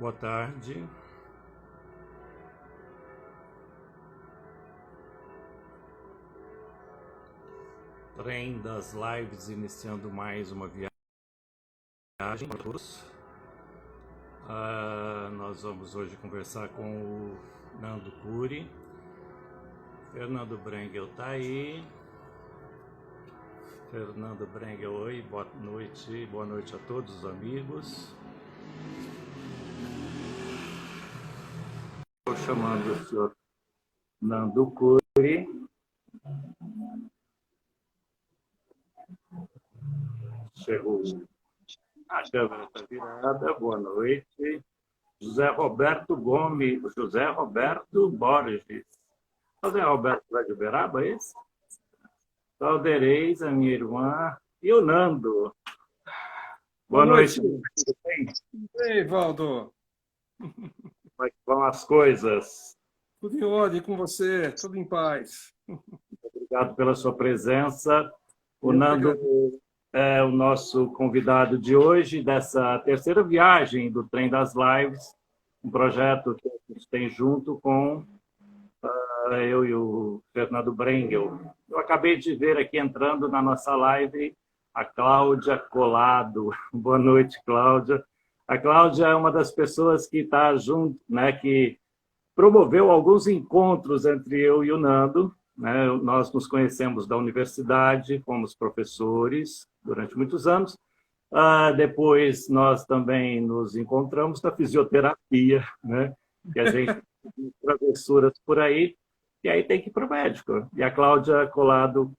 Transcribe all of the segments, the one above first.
Boa tarde. Trem das lives iniciando mais uma viagem para todos. Nós vamos hoje conversar com o Nando Curi. Fernando Brengel está aí. Fernando Brengel, oi, boa noite a todos os amigos. Estou chamando o senhor Nando Curi. Chegou. A câmera está virada, boa noite. José Roberto Borges. José Roberto lá de Uberaba, é esse? Saudereis, a minha irmã, e o Nando. Boa noite. Tudo bem? Ei, Valdo. Como é que vão as coisas? Tudo em ordem com você, tudo em paz. Obrigado pela sua presença. O Nando é o nosso convidado de hoje, dessa terceira viagem do Trem das Lives, um projeto que a gente tem junto com eu e o Fernando Brengel. Eu acabei de ver aqui entrando na nossa live a Cláudia Colado. Boa noite, Cláudia. A Cláudia é uma das pessoas que está junto, né, que promoveu alguns encontros entre eu e o Nando. Né? Nós nos conhecemos da universidade, fomos professores durante muitos anos. Depois nós também nos encontramos na fisioterapia, né? Que a gente tem travessuras por aí, e aí tem que ir para o médico. E a Cláudia Colado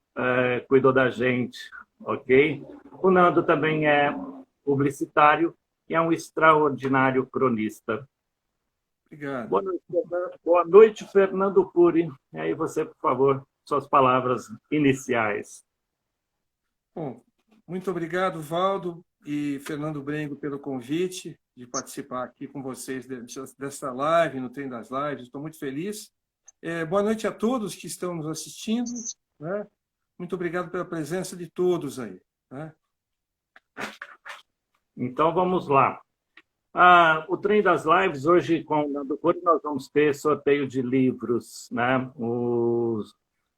cuidou da gente, ok? O Nando também é publicitário e é um extraordinário cronista. Obrigado. Boa noite, Fernando Curi. E aí você, por favor, suas palavras iniciais. Bom, muito obrigado, Valdo e Fernando Brengel, pelo convite de participar aqui com vocês dessa live, no Trem das Lives. Estou muito feliz. Boa noite a todos que estão nos assistindo. Né? Muito obrigado pela presença de todos aí. Né? Então, vamos lá. O Trem das Lives, hoje, com o Nando Curi, nós vamos ter sorteio de livros. Né?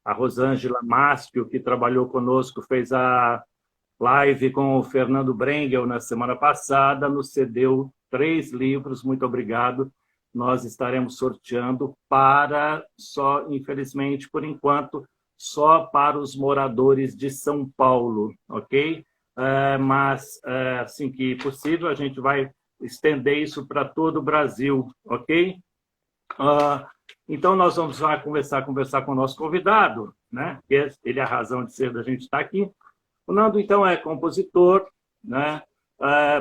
A Rosângela Máspio, que trabalhou conosco, fez a live com o Fernando Brengel na semana passada, nos cedeu 3 livros, muito obrigado. Nós estaremos sorteando infelizmente, por enquanto, só para os moradores de São Paulo, ok? Mas, assim que possível, a gente vai estender isso para todo o Brasil, ok? Então, nós vamos lá conversar com o nosso convidado, né? Ele é a razão de ser da gente estar aqui. O Nando, então, é compositor, né?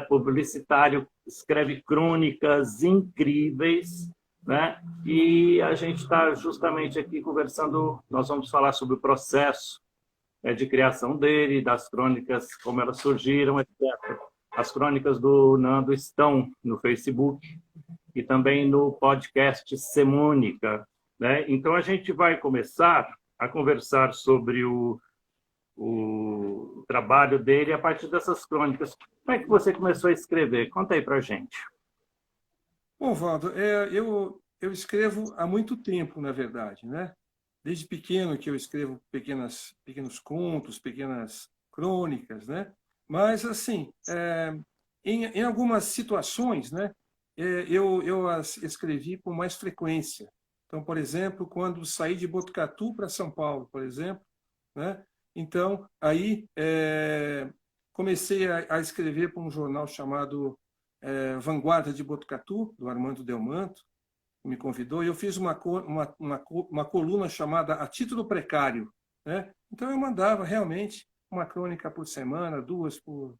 Publicitário, escreve crônicas incríveis, né? E a gente está justamente aqui conversando, nós vamos falar sobre o processo de criação dele, das crônicas, como elas surgiram, etc. As crônicas do Nando estão no Facebook e também no podcast Semônica, né? Então, a gente vai começar a conversar sobre o trabalho dele a partir dessas crônicas. Como é que você começou a escrever? Conta aí para a gente. Bom, Valdo, eu escrevo há muito tempo, na verdade, né? Desde pequeno que eu escrevo pequenos contos, pequenas crônicas, né? Mas, assim, em algumas situações, né? Eu as escrevi com mais frequência. Então, por exemplo, quando saí de Botucatu para São Paulo, por exemplo, né? Então, aí comecei a escrever para um jornal chamado Vanguarda de Botucatu, do Armando Delmanto, que me convidou, e eu fiz uma coluna chamada A Título Precário. Né? Então, eu mandava realmente uma crônica por semana, duas por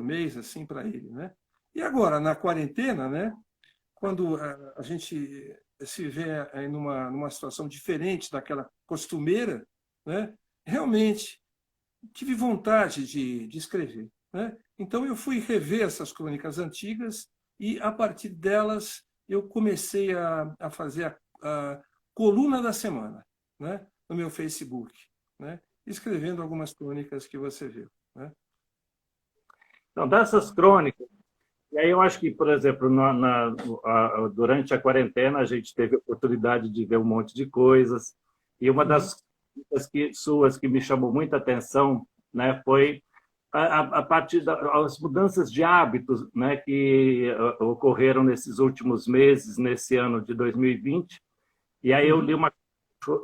mês, assim, para ele. Né? E agora, na quarentena, né? Quando a gente se vê numa situação diferente daquela costumeira, né? Realmente tive vontade de escrever. Né? Então, eu fui rever essas crônicas antigas e, a partir delas, eu comecei a fazer a coluna da semana, né? No meu Facebook, né? Escrevendo algumas crônicas que você viu. Né? Então, dessas crônicas, E aí eu acho que, por exemplo, durante a quarentena, a gente teve a oportunidade de ver um monte de coisas. E uma das coisas suas que me chamou muita atenção, né, foi a partir das mudanças de hábitos, né, que ocorreram nesses últimos meses, nesse ano de 2020. E aí eu li uma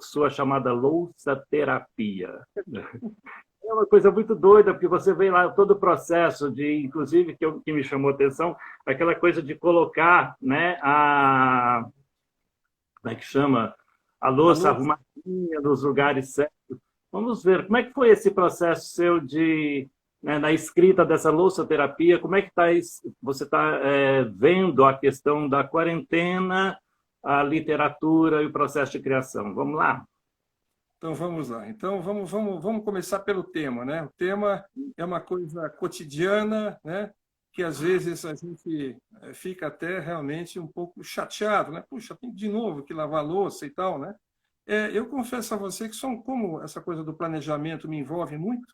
sua chamada louça-terapia. É uma coisa muito doida, porque você vê lá todo o processo de, inclusive, que me chamou a atenção, aquela coisa de colocar, né, como é que chama? A louça arrumadinha nos lugares certos. Vamos ver, como é que foi esse processo seu de, né, na escrita dessa louça-terapia, como é que você está vendo a questão da quarentena, a literatura e o processo de criação? Vamos lá? Então vamos lá. Então vamos começar pelo tema, né? O tema é uma coisa cotidiana, né? Que às vezes a gente fica até realmente um pouco chateado, né? Puxa, tem de novo que lavar a louça e tal, né? Eu confesso a você que como essa coisa do planejamento me envolve muito,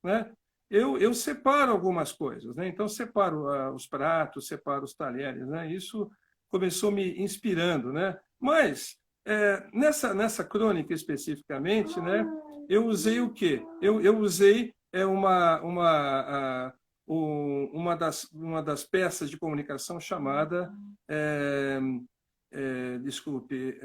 né? Eu separo algumas coisas, né? Então separo os pratos, separo os talheres, né? Isso começou me inspirando, né? Mas nessa crônica especificamente, né? Eu usei o quê? Eu usei uma das peças de comunicação chamada, desculpe,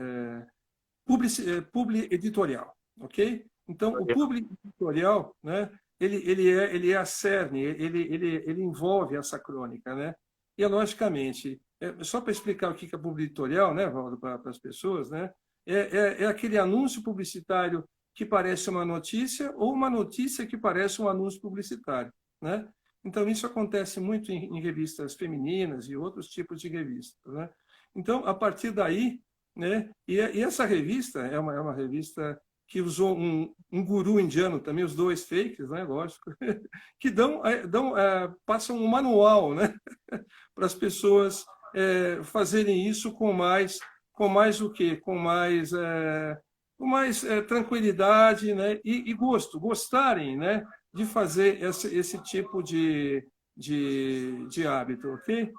publi editorial, ok? Então, o publi editorial, né? Ele é a cerne, ele envolve essa crônica, né? E, logicamente, só para explicar o que é publi editorial, né, Valdo, para as pessoas, né? É aquele anúncio publicitário que parece uma notícia ou uma notícia que parece um anúncio publicitário, né? Então, isso acontece muito em revistas femininas e outros tipos de revistas, né? Então, a partir daí, né? E essa revista é uma revista que usou um guru indiano também, os dois fakes, né? Lógico, que passam um manual, né? Para as pessoas fazerem isso com mais o quê? Com mais tranquilidade, né? E gostarem, né? De fazer esse tipo de hábito, ok?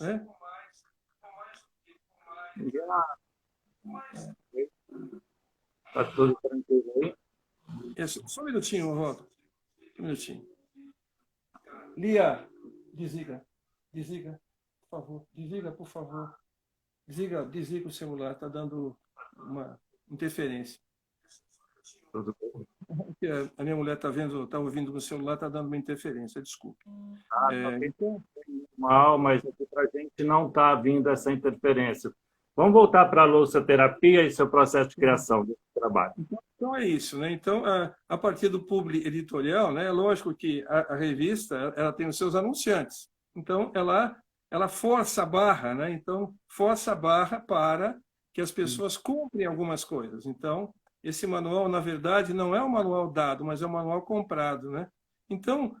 Né? Está tudo tranquilo aí? Só um minutinho, Rodo. Um minutinho. Lia, desliga, por favor. Desliga, por favor. Desliga o celular, está dando uma interferência. Tudo bem. A minha mulher está ouvindo no celular, está dando uma interferência, desculpe. Então, mal, mas aqui para a gente não está vindo essa interferência. Vamos voltar para a louça-terapia e seu processo de criação desse trabalho. Então é isso, né? Então, a partir do publi editorial, né, é lógico que a revista ela tem os seus anunciantes. Então, ela força a barra, né? Então, força a barra para que as pessoas comprem algumas coisas. Então, esse manual, na verdade, não é um manual dado, mas é um manual comprado, né? Então,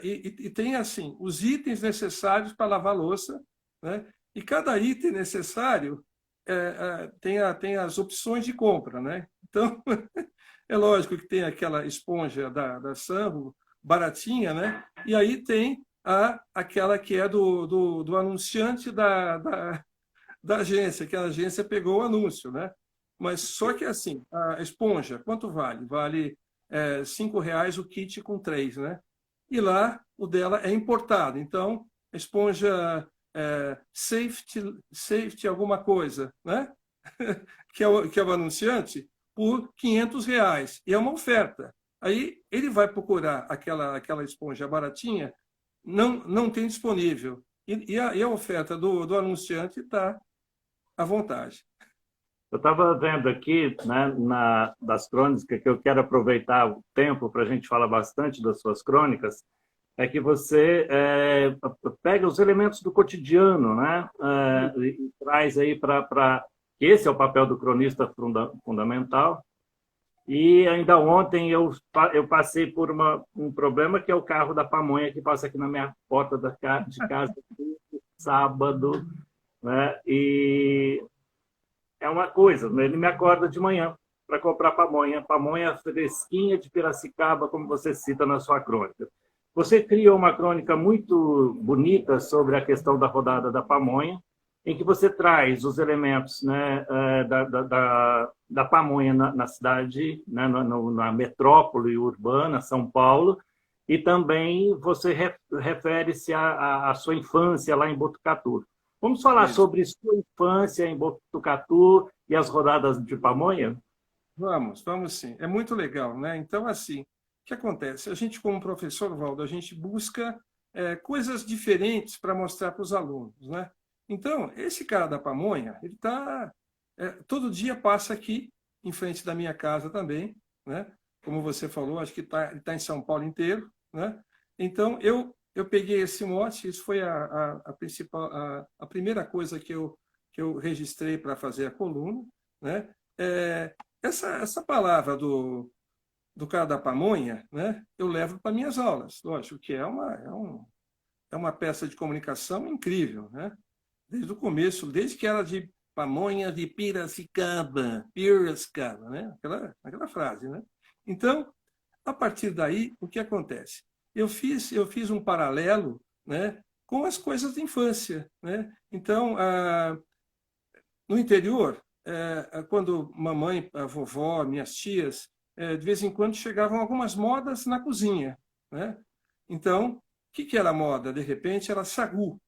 e tem assim, os itens necessários para lavar a louça, né? E cada item necessário tem as opções de compra, né? Então, é lógico que tem aquela esponja da Sanro, baratinha, né? E aí tem aquela que é do anunciante da agência, que a agência pegou o anúncio, né? Mas só que assim, a esponja, quanto vale? Vale R$ 5 o kit com 3, né? E lá o dela é importado. Então, a esponja safety alguma coisa, né? que é o anunciante, por R$ 500. E é uma oferta. Aí ele vai procurar aquela esponja baratinha, não tem disponível. E a oferta do anunciante está à vontade. Eu estava vendo aqui, né, das crônicas, que eu quero aproveitar o tempo para a gente falar bastante das suas crônicas, é que você pega os elementos do cotidiano, né, e traz aí para... Esse é o papel do cronista fundamental. E ainda ontem eu passei por um problema, que é o carro da pamonha, que passa aqui na minha porta de casa sábado, né, e... é uma coisa, ele me acorda de manhã para comprar pamonha fresquinha de Piracicaba, como você cita na sua crônica. você criou uma crônica muito bonita sobre a questão da rodada da pamonha, em que você traz os elementos, né, da pamonha na cidade, né, na metrópole urbana, São Paulo, e também você refere-se à sua infância lá em Botucatu. Vamos falar Isso. sobre sua infância em Botucatu e as rodadas de pamonha? Vamos sim. É muito legal, né? Então, assim, o que acontece? A gente, como professor, Valdo, a gente busca coisas diferentes para mostrar para os alunos, né? Então, esse cara da pamonha, ele tá todo dia passa aqui em frente da minha casa também, né? Como você falou, acho que ele tá em São Paulo inteiro, né? Então, eu peguei esse mote, isso foi a principal, a primeira coisa que eu registrei para fazer a coluna, né? Essa palavra do cara da pamonha, né, eu levo para minhas aulas, lógico que é uma peça de comunicação incrível, né? Desde o começo, desde que era de pamonha de Piracicaba, né? Aquela frase, né? Então, a partir daí, o que acontece? Eu fiz um paralelo, né, com as coisas da infância, né? Então, no interior, quando mamãe, a vovó, minhas tias, de vez em quando chegavam algumas modas na cozinha, né? Então, o que era moda? De repente, era sagu.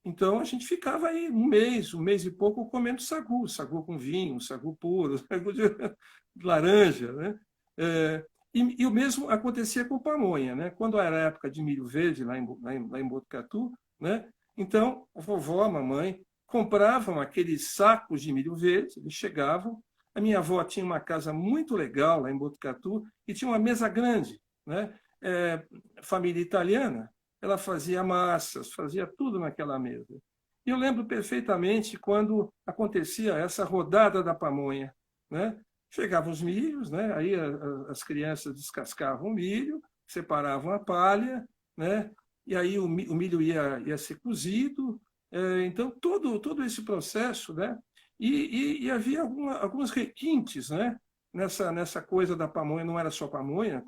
Então, a gente ficava aí um mês e pouco, comendo sagu, sagu com vinho, sagu puro, sagu de laranja, né? E o mesmo acontecia com pamonha, né? Quando era a época de milho verde, lá em Botucatu, né? Então, a vovó, a mamãe, compravam aqueles sacos de milho verde, eles chegavam. A minha avó tinha uma casa muito legal lá em Botucatu e tinha uma mesa grande, né? Família italiana, ela fazia massas, fazia tudo naquela mesa. E eu lembro perfeitamente quando acontecia essa rodada da pamonha, né? Chegavam os milhos, né? Aí as crianças descascavam o milho, separavam a palha, né? E aí o milho ia ser cozido. Então, todo esse processo, né? E havia alguns requintes, né? Nessa coisa da pamonha, não era só pamonha,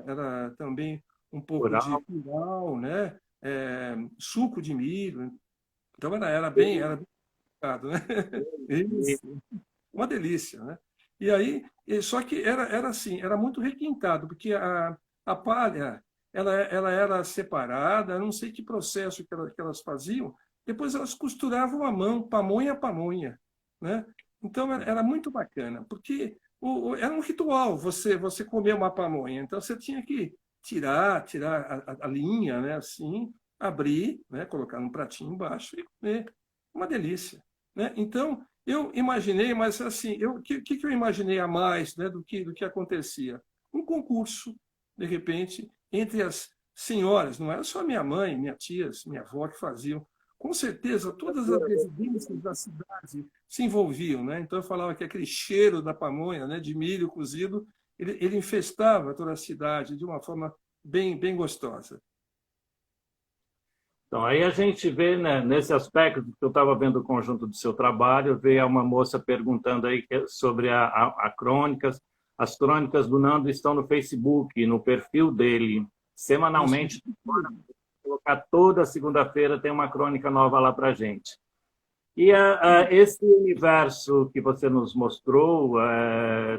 era também um pouco de Rural. curau, né? Suco de milho. Então, era bem complicado, né? Isso, uma delícia, né? E aí, só que era assim, era muito requintado, porque a palha ela era separada, eu não sei que processo que elas faziam, depois elas costuravam à mão, pamonha a pamonha, né? Então era muito bacana, porque era um ritual você comer uma pamonha, então você tinha que tirar a linha, né? Assim, abrir, né? Colocar num pratinho embaixo e comer, uma delícia, né? Então eu imaginei, mas assim, que eu imaginei a mais, né, do que acontecia? Um concurso, de repente, entre as senhoras, não era só minha mãe, minha tias, minha avó que faziam. Com certeza, todas as residências da cidade se envolviam, né? Então eu falava que aquele cheiro da pamonha, né, de milho cozido, ele infestava toda a cidade de uma forma bem gostosa. Então, aí a gente vê, né, nesse aspecto, que eu estava vendo o conjunto do seu trabalho, veio uma moça perguntando aí sobre a crônicas. As crônicas do Nando estão no Facebook, no perfil dele, Isso. semanalmente. Colocar toda segunda-feira tem uma crônica nova lá para a gente. E esse universo que você nos mostrou,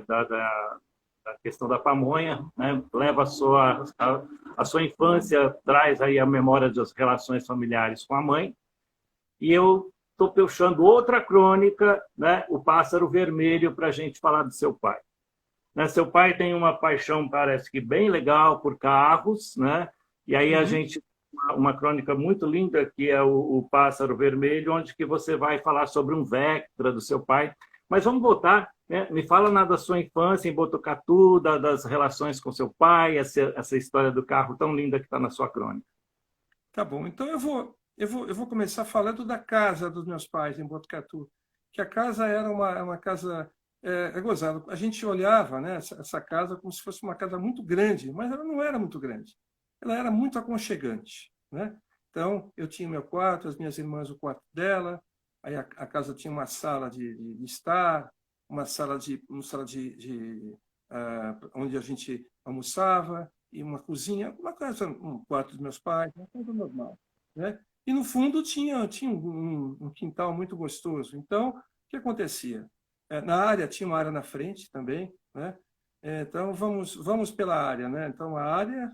da questão da pamonha, né, leva a sua infância, traz aí a memória das relações familiares com a mãe. E eu estou puxando outra crônica, né, O Pássaro Vermelho, para a gente falar do seu pai. Né, seu pai tem uma paixão, parece que bem legal, por carros, né? E aí a gente uma crônica muito linda que é o Pássaro Vermelho, onde que você vai falar sobre um Vectra do seu pai. Mas vamos voltar, né? Me fala da sua infância em Botucatu, das relações com seu pai, essa história do carro tão linda que está na sua crônica. Tá bom. Então eu vou começar falando da casa dos meus pais em Botucatu, que a casa era uma casa gozado. A gente olhava, né, essa casa como se fosse uma casa muito grande, mas ela não era muito grande. Ela era muito aconchegante, né? Então eu tinha meu quarto, as minhas irmãs o quarto dela. Aí a casa tinha uma sala de estar, uma sala onde a gente almoçava e uma cozinha, uma casa, um quarto dos meus pais, uma coisa normal, né? E no fundo tinha um quintal muito gostoso. Então, o que acontecia? Na área, tinha uma área na frente também, né? Então, vamos pela área, né? Então, a área,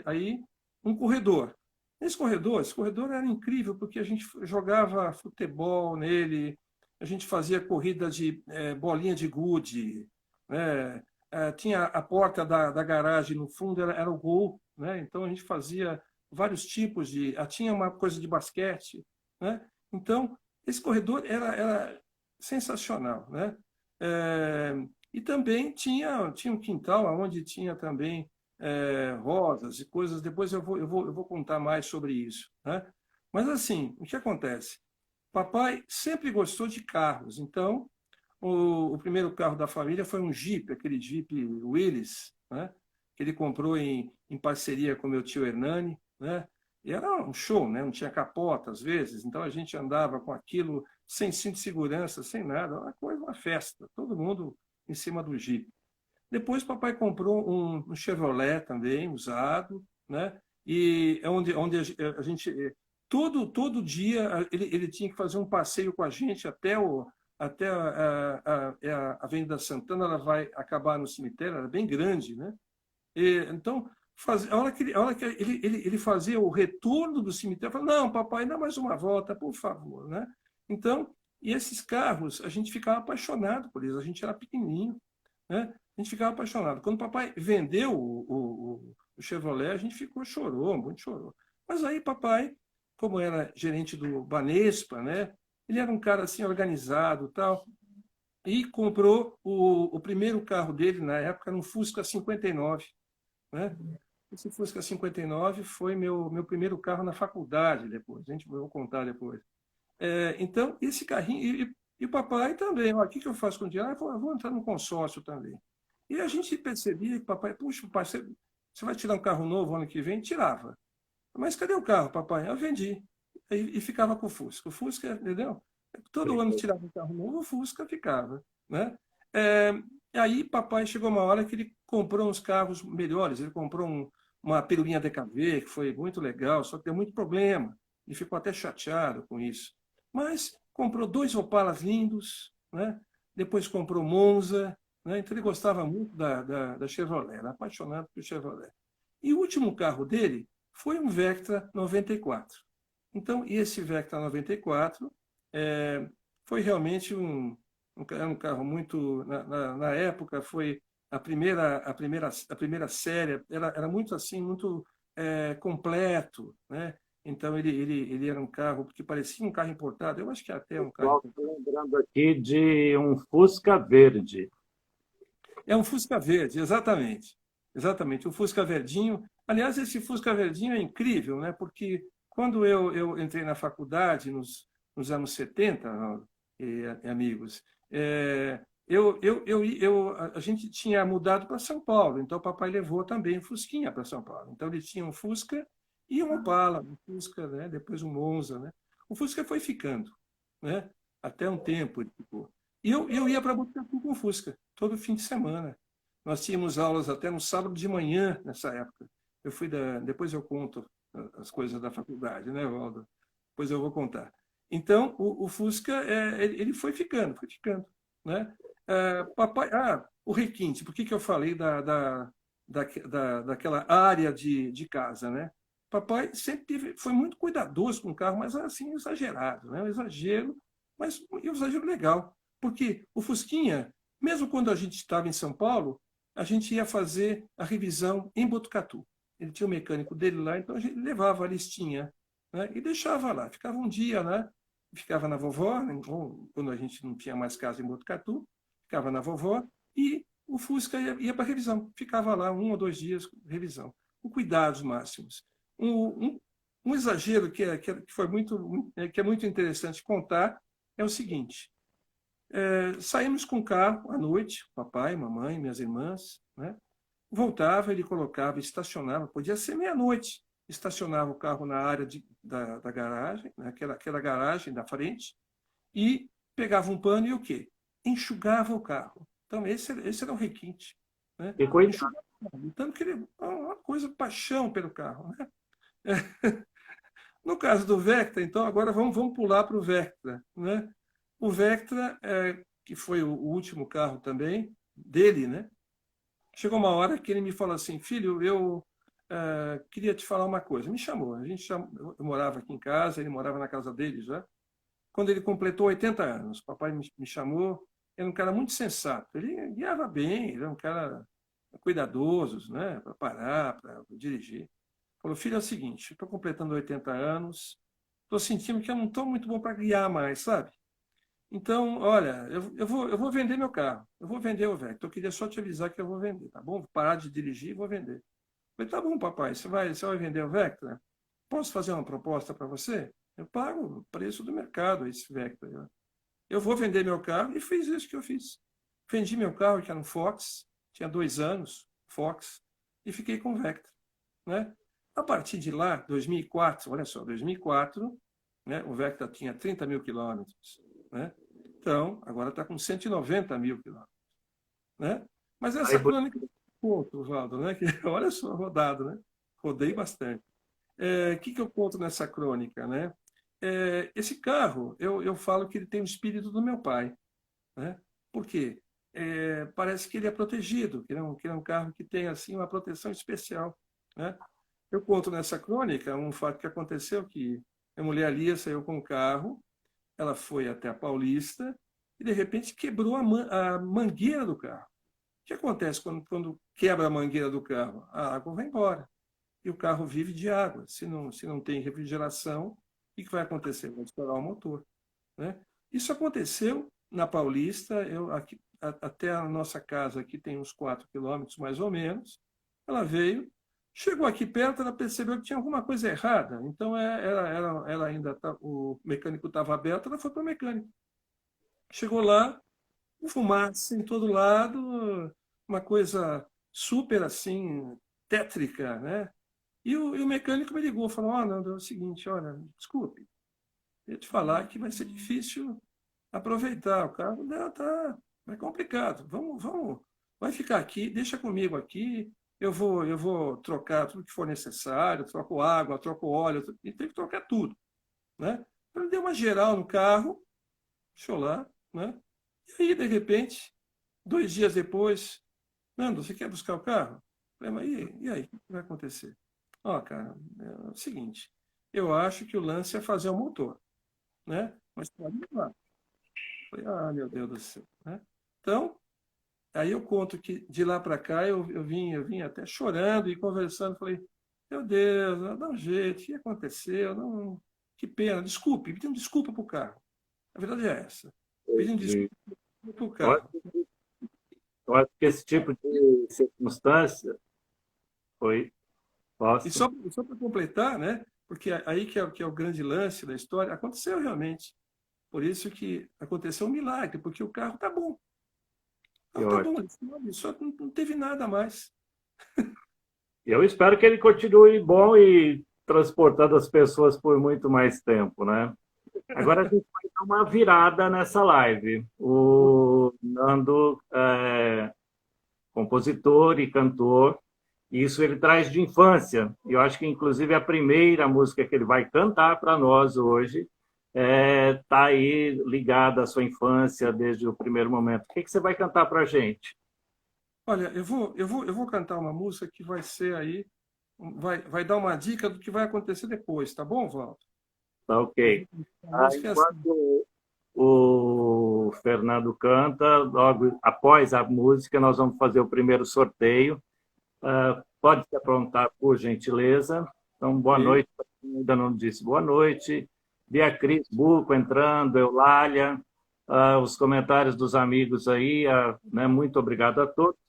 aí, um corredor. Esse corredor era incrível, porque a gente jogava futebol nele, a gente fazia corrida de bolinha de gude, né? Tinha a porta da garagem no fundo, era o gol, né? Então, a gente fazia vários tipos de... tinha uma coisa de basquete, né? Então, esse corredor era sensacional, né? E também tinha um quintal onde tinha também rosas e coisas. Depois eu vou contar mais sobre isso, né? Mas, assim, o que acontece? Papai sempre gostou de carros. Então, o primeiro carro da família foi um Jeep, aquele Jeep Willys, né? Que ele comprou em parceria com meu tio Hernani, né? E era um show, né? Não tinha capota às vezes, então a gente andava com aquilo sem cinto de segurança, sem nada, uma coisa, uma festa, todo mundo em cima do Jeep. Depois papai comprou um Chevrolet também, usado, né? E é onde a gente todo dia ele tinha que fazer um passeio com a gente até a Avenida Santana. Ela vai acabar no cemitério, era bem grande, né? Então, a hora que ele fazia o retorno do cemitério, eu falava, não, papai, dá mais uma volta, por favor, né? Então, e esses carros, a gente ficava apaixonado por eles, a gente era pequenininho, né? A gente ficava apaixonado. Quando o papai vendeu o Chevrolet, a gente chorou, muito chorou. Mas aí papai, como era gerente do Banespa, né? Ele era um cara assim organizado, tal, e comprou o primeiro carro dele na época, era um Fusca 59, né? Esse Fusca 59 foi meu primeiro carro na faculdade depois. A gente vai contar depois. Então, esse carrinho... E o papai também. O que eu faço com o dinheiro? Eu vou entrar no consórcio também. E a gente percebia que o papai... Puxa, pai, você vai tirar um carro novo ano que vem? Tirava. Mas cadê o carro, papai? Eu vendi. E ficava com o Fusca. O Fusca, entendeu? Todo ano tirava um carro novo, o Fusca ficava, né? E aí, papai chegou uma hora que ele comprou uns carros melhores. Ele comprou uma Perulinha DKV, que foi muito legal, só que deu muito problema. Ele ficou até chateado com isso. Mas comprou 2 Opalas lindos, né? Depois comprou Monza, né? Então ele gostava muito da Chevrolet, era apaixonado por Chevrolet. E o último carro dele foi um Vectra 94. Então, esse Vectra 94 foi realmente um carro muito... Na época, foi a primeira série, era muito assim, muito completo, né? Então, ele era um carro que parecia um carro importado. Eu acho que até um carro Estou importado. lembrando aqui de um Fusca verde. É um Fusca verde, exatamente. Exatamente, um Fusca verdinho. Aliás, esse Fusca verdinho é incrível, né? Porque quando eu entrei na faculdade, nos anos 70, amigos, a gente tinha mudado para São Paulo, então o papai levou também um Fusquinha para São Paulo. Então ele tinha um Fusca e um Opala, um Fusca, né? Depois um Monza, né? O Fusca foi ficando, né? Até um tempo ele ficou. E eu ia para Botucatu com o Fusca, todo fim de semana. Nós tínhamos aulas até no sábado de manhã, nessa época. Depois eu conto as coisas da faculdade, né, Waldo? Depois eu vou contar. Então, o Fusca, ele foi ficando, né? Papai, o requinte, por que eu falei daquela área de casa, né? Papai sempre foi muito cuidadoso com o carro, mas assim, exagerado, né? Um exagero, mas um exagero legal. Porque o Fusquinha, mesmo quando a gente estava em São Paulo, a gente ia fazer a revisão em Botucatu. Ele tinha o mecânico dele lá, então a gente levava a listinha, né, e deixava lá. Ficava um dia, né? Ficava na vovó, né, quando a gente não tinha mais casa em Botucatu, ficava na vovó e o Fusca ia para revisão. Ficava lá 1 ou 2 dias revisão, com cuidados máximos. Um exagero que é muito interessante contar é o seguinte: saímos com o carro à noite, papai, mamãe, minhas irmãs, né? Voltava, ele colocava, estacionava, podia ser meia-noite, estacionava o carro na área da garagem, né? aquela garagem da frente, e pegava um pano e o quê? Enxugava o carro. Então, esse era o requinte. né? E cuidado. Então, queria uma coisa, paixão pelo carro, né? No caso do Vectra, então, agora vamos pular para o Vectra, né? O Vectra, que foi o último carro também dele, né? Chegou uma hora que ele me falou assim, filho, eu queria te falar uma coisa. Me chamou, eu morava aqui em casa, ele morava na casa dele já. Quando ele completou 80 anos, o papai me chamou, era um cara muito sensato. Ele guiava bem, ele era um cara cuidadoso, né? Para parar, para dirigir. Falou, filho, é o seguinte, estou completando 80 anos, estou sentindo que eu não estou muito bom para guiar mais, sabe? Então, olha, eu vou vender meu carro. Eu vou vender o Vectra. Eu queria só te avisar que eu vou vender, tá bom? Vou parar de dirigir e vou vender. Eu falei, tá bom, papai, você vai vender o Vectra? Posso fazer uma proposta para você? Eu pago o preço do mercado, esse Vectra. Eu vou vender meu carro e fiz isso que eu fiz. Vendi meu carro, que era um Fox, tinha 2 anos, Fox, e fiquei com o Vectra, né? A partir de lá, 2004, olha só, 2004, né, o Vectra tinha 30 mil quilômetros, né? Então, agora está com 190 mil quilômetros, né? Mas Aí, essa crônica, ponto, Valdo, né? Que, olha só, rodado, né? Rodei bastante. O que eu conto nessa crônica, né? Esse carro, eu falo que ele tem o espírito do meu pai, né? Por quê? Parece que ele é protegido, que é um carro que tem assim uma proteção especial, né? Eu conto nessa crônica um fato que aconteceu que a mulher Lia saiu com o carro, ela foi até a Paulista e de repente quebrou a mangueira do carro. O que acontece quando quebra a mangueira do carro? A água vai embora e o carro vive de água. Se não tem refrigeração, o que vai acontecer? Vai estourar o motor, né? Isso aconteceu na Paulista, até a nossa casa aqui tem uns 4 quilômetros mais ou menos. Ela veio, chegou aqui perto, ela percebeu que tinha alguma coisa errada. Então ela ainda o mecânico estava aberto, ela foi para o mecânico. Chegou lá, fumaça em todo lado, uma coisa super assim tétrica, né? E o mecânico me ligou, falou: Nando, é o seguinte, olha, desculpe, eu ia te falar que vai ser difícil aproveitar. O carro é complicado. Vai ficar aqui, deixa comigo aqui. Eu vou trocar tudo que for necessário, troco água, troco óleo, e tem que trocar tudo, né? Então, ele deu uma geral no carro, deixou lá, né? E aí, de repente, 2 dias depois, Nando, você quer buscar o carro? Eu falei, mas e aí, o que vai acontecer? Ó, cara, é o seguinte, eu acho que o lance é fazer o motor, né? Mas pode levar. Falei, meu Deus do céu, né? Então, aí eu conto que de lá para cá eu vim até chorando e conversando. Falei, meu Deus, dá um jeito, o que aconteceu? Não, que pena, desculpe, pedindo desculpa para o carro. A verdade é essa. Pedindo desculpa para o eu carro. acho que esse tipo de circunstância foi. E Posso? só para completar, né? Porque aí que é o grande lance da história, aconteceu realmente. Por isso que aconteceu um milagre, porque o carro está bom. Que Tá bom, ótimo. só não teve nada a mais. Eu espero que ele continue bom e transportando as pessoas por muito mais tempo, né? Agora a gente vai dar uma virada nessa live. O Nando é compositor e cantor, e isso ele traz de infância. E eu acho que, inclusive, a primeira música que ele vai cantar para nós hoje está aí ligada à sua infância desde o primeiro momento. O que você vai cantar para a gente? Olha, eu vou cantar uma música que vai ser aí, vai dar uma dica do que vai acontecer depois, tá bom, Valdo? Tá Eu ok. a música é assim. Enquanto o Fernando canta, logo após a música, nós vamos fazer o primeiro sorteio. Pode se aprontar, por gentileza. Então, boa Ok. noite. Ainda não disse boa noite. Beatriz Buco entrando, Eulália, os comentários dos amigos aí, né? Muito obrigado a todos.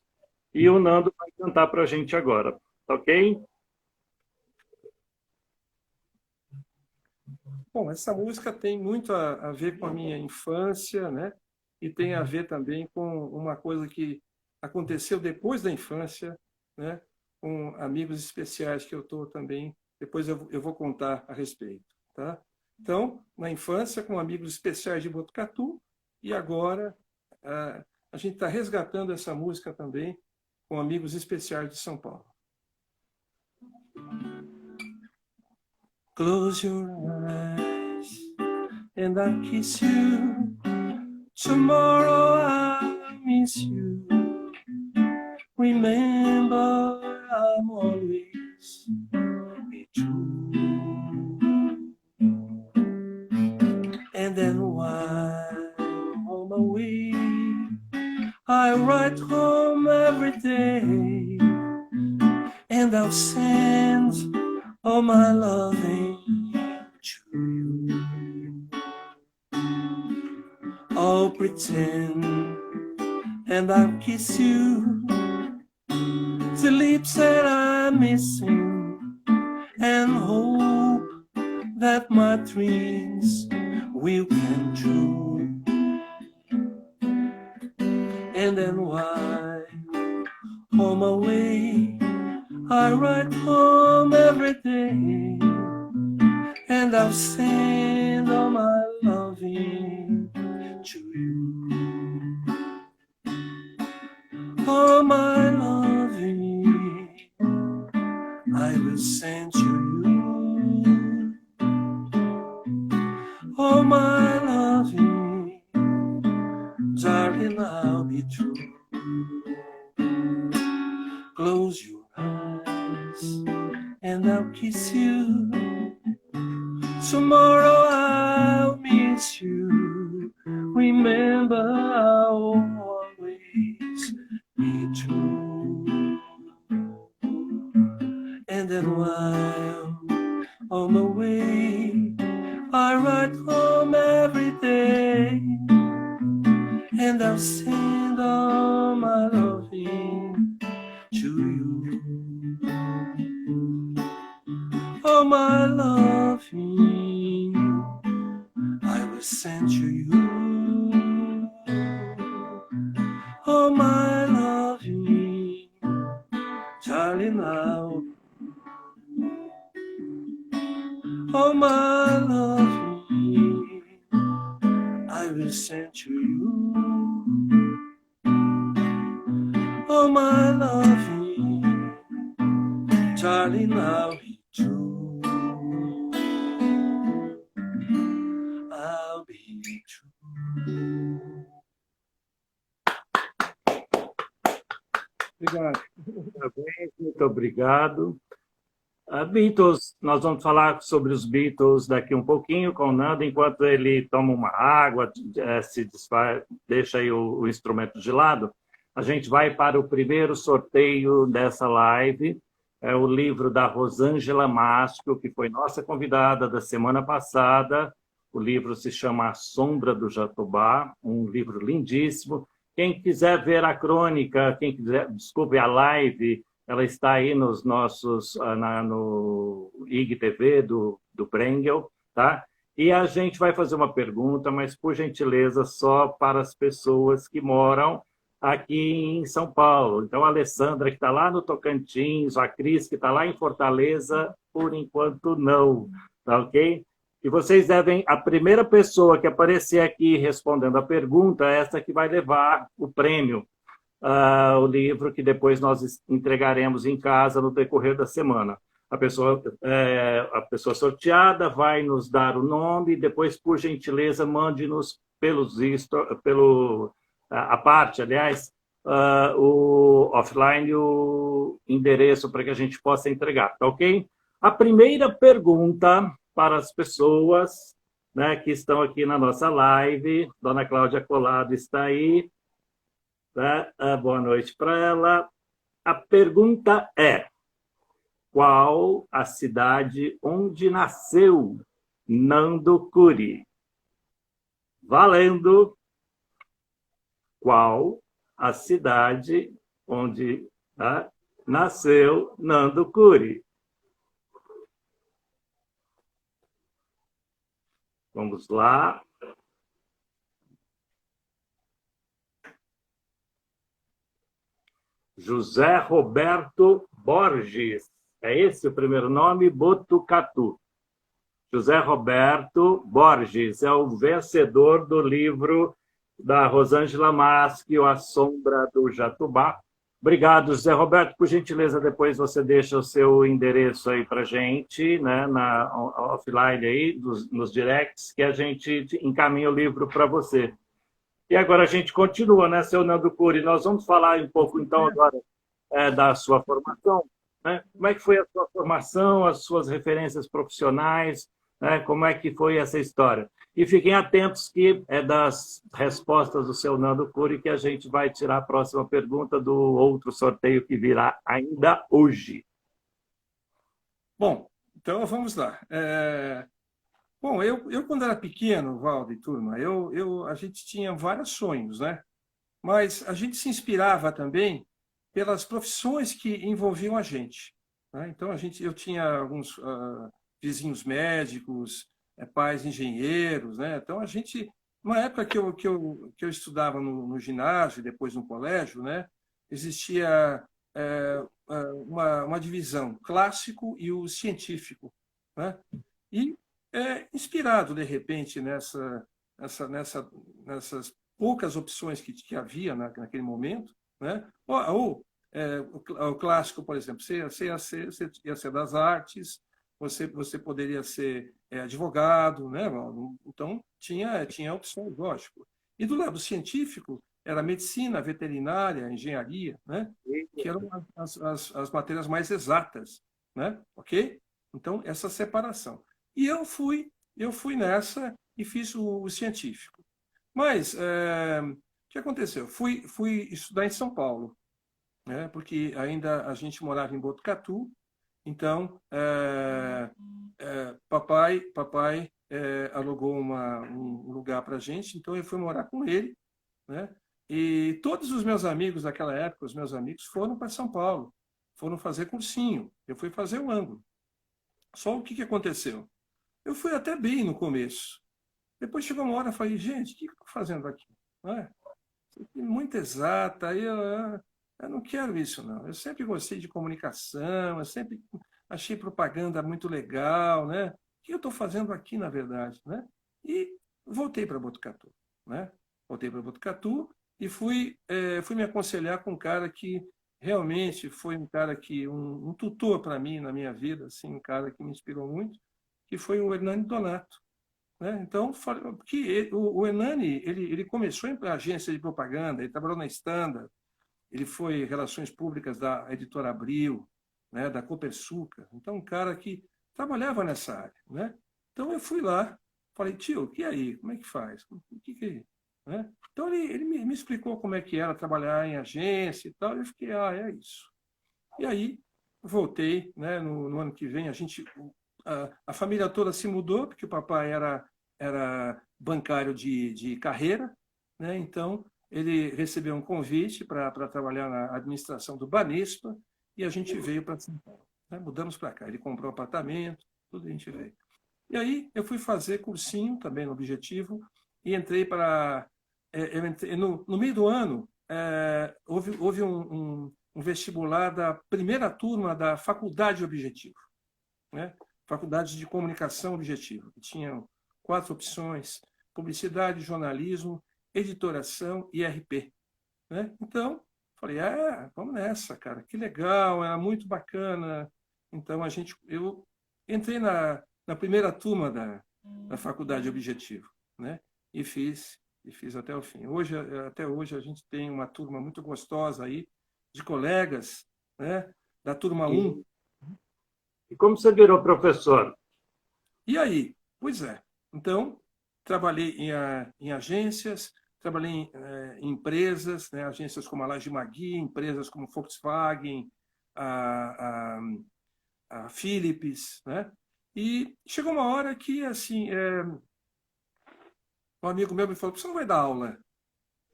E o Nando vai cantar para a gente agora, tá ok? Bom, essa música tem muito a ver com a minha infância, né? E tem a ver também com uma coisa que aconteceu depois da infância, né? Com amigos especiais que eu estou também. Depois eu vou contar a respeito, tá? Então, na infância, com amigos especiais de Botucatu, e agora a gente está resgatando essa música também com amigos especiais de São Paulo. Close your eyes and I'll kiss you. Tomorrow I'll miss you. Remember, I'm always be true. And then while on my way, I write home every day, and I'll send all my loving to you. I'll pretend and I'll kiss you, the lips that I'm missing, and hope that my dreams will come true. And then while on my way, I write home every day, and I'll send all my loving to you. All my loving I will send to you. All my loving, darling, I'll be true. Close your eyes and I'll kiss you. Tomorrow I'll miss you. Remember, I'll always be true. And then while on the way, I write home every day, and I'll send all my loving to you. All my loving I will send to you. All my loving, darling, I'll. All my loving I will send to you. All my loving, darling, I'll be true. I'll be true. Obrigado. Muito obrigado. Beatles, nós vamos falar sobre os Beatles daqui um pouquinho com o Nando, enquanto ele toma uma água, se desfaz, deixa aí o instrumento de lado. A gente vai para o primeiro sorteio dessa live, é o livro da Rosângela Maschio, que foi nossa convidada da semana passada. O livro se chama A Sombra do Jatobá, um livro lindíssimo. Quem quiser ver a crônica, quem quiser, desculpe, a live, ela está aí nos nossos, no IGTV do Brengel, tá? E a gente vai fazer uma pergunta, mas, por gentileza, só para as pessoas que moram aqui em São Paulo. Então, a Alessandra, que está lá no Tocantins, a Cris, que está lá em Fortaleza, por enquanto não, tá ok? E vocês devem, a primeira pessoa que aparecer aqui respondendo a pergunta, é essa que vai levar o prêmio. O livro que depois nós entregaremos em casa no decorrer da semana. A pessoa sorteada vai nos dar o nome, depois, por gentileza, mande-nos a parte, aliás, o offline, o endereço para que a gente possa entregar, tá ok? A primeira pergunta para as pessoas, né, que estão aqui na nossa live, Dona Cláudia Colado está aí. Boa noite para ela. A pergunta é: qual a cidade onde nasceu Nando Curi? Valendo! Qual a cidade onde nasceu Nando Curi? Vamos lá. José Roberto Borges. É esse o primeiro nome? Botucatu. José Roberto Borges é o vencedor do livro da Rosângela Maschio, A Sombra do Jatobá. Obrigado, José Roberto. Por gentileza, depois você deixa o seu endereço aí para a gente, né, na offline aí, nos directs, que a gente encaminha o livro para você. E agora a gente continua, né, seu Nando Curi? Nós vamos falar um pouco, então, agora da sua formação. Né? Como é que foi a sua formação, as suas referências profissionais, né? Como é que foi essa história? E fiquem atentos que é das respostas do seu Nando Curi que a gente vai tirar a próxima pergunta do outro sorteio que virá ainda hoje. Bom, então vamos lá. Bom, eu quando era pequeno, Valdo e turma, a gente tinha vários sonhos, né? Mas a gente se inspirava também pelas profissões que envolviam a gente, né? Então, eu tinha alguns vizinhos médicos, pais engenheiros, né? Então, uma época que eu estudava no ginásio, depois no colégio, né? Existia uma divisão, clássico e o científico, né? E inspirado, de repente, nessas poucas opções que havia naquele momento, né? O clássico, por exemplo, você ia ser das artes, você poderia ser advogado, né? Então, tinha opções, lógico. E do lado científico, era medicina, veterinária, engenharia, né? Que eram as matérias mais exatas, né? Ok? Então, essa separação. E eu fui nessa e fiz o científico. Mas o que aconteceu? Fui estudar em São Paulo, né? Porque ainda a gente morava em Botucatu, então papai alugou um lugar para a gente, então eu fui morar com ele, né? E todos os meus amigos daquela época, os meus amigos, foram para São Paulo, foram fazer cursinho, eu fui fazer o ângulo. Só o que aconteceu? Eu fui até bem no começo. Depois chegou uma hora e falei, gente, o que eu estou fazendo aqui? Não é? Muito exata, eu não quero isso, não. Eu sempre gostei de comunicação, eu sempre achei propaganda muito legal, né? O que eu estou fazendo aqui, na verdade, né? E voltei para Botucatu, né? Voltei para Botucatu e fui me aconselhar com um cara que realmente foi um cara um tutor para mim na minha vida, assim, um cara que me inspirou muito, que foi o Hernani Donato, né? Então, porque o Hernani, ele começou em agência de propaganda, ele trabalhou na Standard, ele foi Relações Públicas da Editora Abril, né, da Copersucar. Então, um cara que trabalhava nessa área, né? Então, eu fui lá, falei, tio, e aí? Como é que faz? Né? Então, ele me explicou como é que era trabalhar em agência e tal, e eu fiquei, é isso. E aí, voltei, né, no ano que vem, a família toda se mudou, porque o papai era bancário de carreira, né? Então, ele recebeu um convite para trabalhar na administração do Banespa e a gente veio para São Paulo, né? Mudamos para cá. Ele comprou um apartamento, tudo a gente veio. E aí eu fui fazer cursinho também no Objetivo e entrei para... no meio do ano, houve um vestibular da primeira turma da Faculdade Objetivo, né? Faculdade de Comunicação Objetivo, que tinha 4 opções: publicidade, jornalismo, editoração e RP, né? Então, falei, vamos nessa, cara, que legal, era muito bacana. Então, eu entrei na primeira turma da Faculdade Objetivo, né? E fiz até o fim. Até hoje, a gente tem uma turma muito gostosa aí, de colegas, né? Da turma 1. E como você virou professor? E aí? Pois é. Então, trabalhei em agências, trabalhei em empresas, né? Agências como a Laje Magui, empresas como Volkswagen, a, a, a Philips, né? E chegou uma hora que, assim, um amigo meu me falou, você não vai dar aula,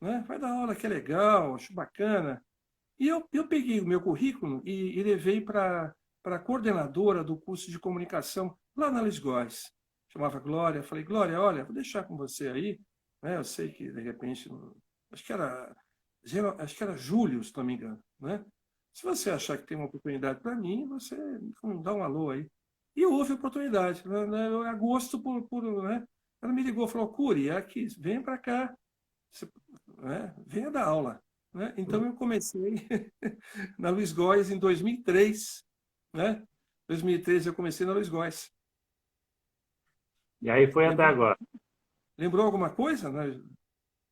né? Vai dar aula, que é legal, acho bacana. E eu peguei o meu currículo e levei para a coordenadora do curso de comunicação lá na Lisgóis. Chamava Glória. Falei, Glória, olha, vou deixar com você aí, né? Eu sei que, de repente, acho que era Júlio, se não me engano, né? Se você achar que tem uma oportunidade para mim, você dá um alô aí. E houve oportunidade, né? Em agosto, né? Ela me ligou, falou, Curi, é aqui, venha para cá, você, né? Venha dar aula. né? Então, eu comecei na Luiz Góes em 2003. Né? 2003 eu comecei na Luiz Góes. E aí foi até Lembrou, agora. lembrou alguma coisa? Né?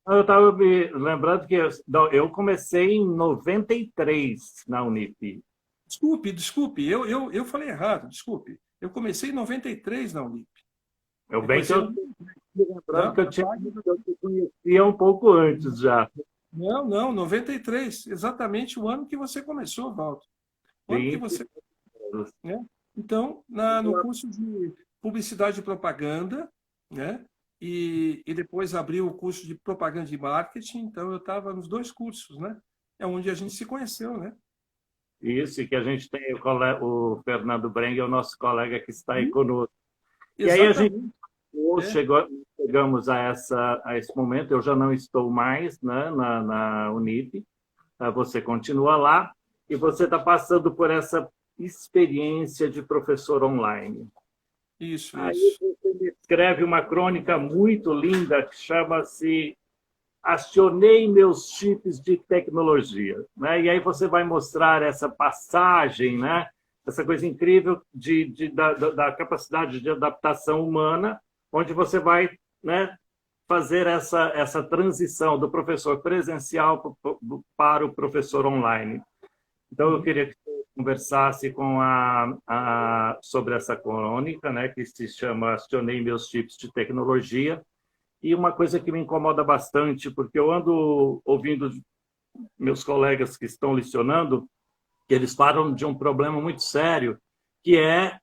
Eu estava me lembrando que não, eu comecei em 93 na Unip. Desculpe, eu falei errado, desculpe. Eu comecei em 93 na Unip. Eu Eu bem que comecei eu no... me lembrando Não, que eu te conhecia um pouco antes já. não, 93. Exatamente o ano que você começou, Walter. O ano que Sim, você... Né? Então, no curso de Publicidade e Propaganda, né? E depois abriu o curso de Propaganda e Marketing, então eu estava nos dois cursos, né? É onde a gente se conheceu, né? isso, e que a gente tem o Fernando Breng, o nosso colega que está aí E, conosco. E aí a gente exatamente. É, chegamos a esse momento, eu já não estou mais, né, na Unip, tá? Você continua lá e você está passando por essa experiência de professor online. isso, Aí isso. você me escreve uma crônica muito linda que chama-se Acionei meus chips de tecnologia, né? E aí você vai mostrar essa passagem, né? Essa coisa incrível da capacidade de adaptação humana, onde você vai, né, fazer essa transição do professor presencial para o professor online. Então, eu queria que você conversasse sobre essa crônica, né, que se chama Acionei meus chips de tecnologia. E uma coisa que me incomoda bastante, porque eu ando ouvindo meus colegas que estão lecionando, que eles falam de um problema muito sério, que é,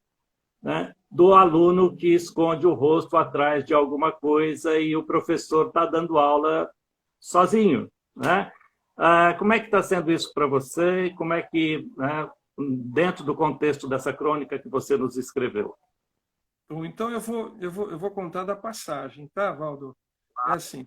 né, do aluno que esconde o rosto atrás de alguma coisa e o professor está dando aula sozinho, né? Como é que está sendo isso para você? Como é que, né, dentro do contexto dessa crônica que você nos escreveu? Bom, então eu vou contar da passagem, tá, Valdo? É assim.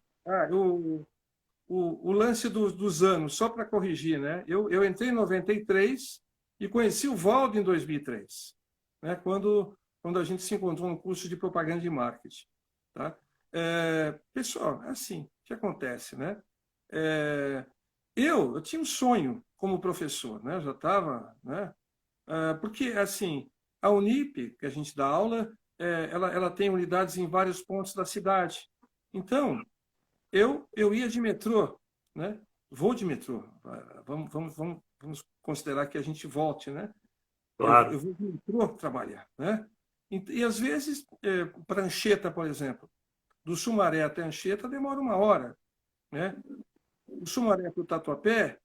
O lance dos anos, só para corrigir, né? Eu entrei em 93 e conheci o Valdo em 2003, né? Quando a gente se encontrou no curso de propaganda e marketing, tá? Pessoal, é assim, o que acontece, né? É, eu tinha um sonho como professor, né? Eu já estava, né? Porque, assim, a Unip, que a gente dá aula, ela tem unidades em vários pontos da cidade. Então, eu ia de metrô, né? Vou de metrô. Vamos considerar que a gente volte, né? Claro, Eu vou de metrô trabalhar, né? E às vezes, para Anchieta, por exemplo, do Sumaré até Anchieta demora uma hora, né? Do Sumaré para o Tatuapé,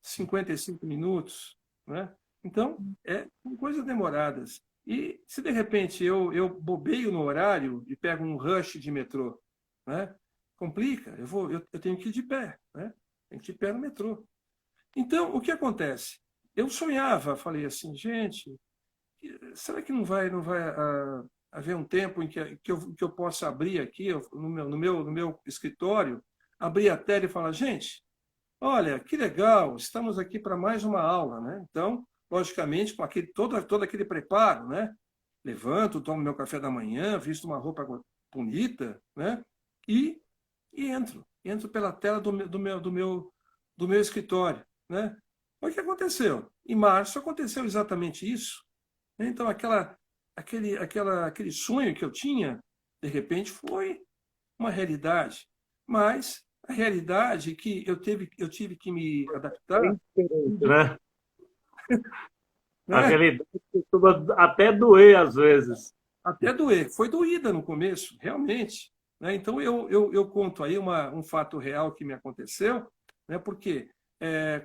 55 minutos, né? Então, são coisas demoradas. E se de repente eu bobeio no horário e pego um rush de metrô, né? Complica, eu tenho que ir de pé, né? Tenho que ir de pé no metrô. Então, o que acontece? Eu sonhava, falei assim, gente, será que não vai haver um tempo em que eu possa abrir aqui no meu escritório, abrir a tela e falar, gente, olha, que legal, estamos aqui para mais uma aula, né? Então, logicamente, com todo aquele preparo, né? Levanto, tomo meu café da manhã, visto uma roupa bonita, né? E, e entro pela tela do meu escritório, né? O que aconteceu? Em março aconteceu exatamente isso, né? Então, aquele sonho que eu tinha, de repente, foi uma realidade. Mas a realidade é que eu tive que me adaptar, bem diferente, né? A né? realidade costuma até doer às vezes. Até doer. Foi doída no começo, realmente. Né? Então, eu conto aí um fato real que me aconteceu, né? Porque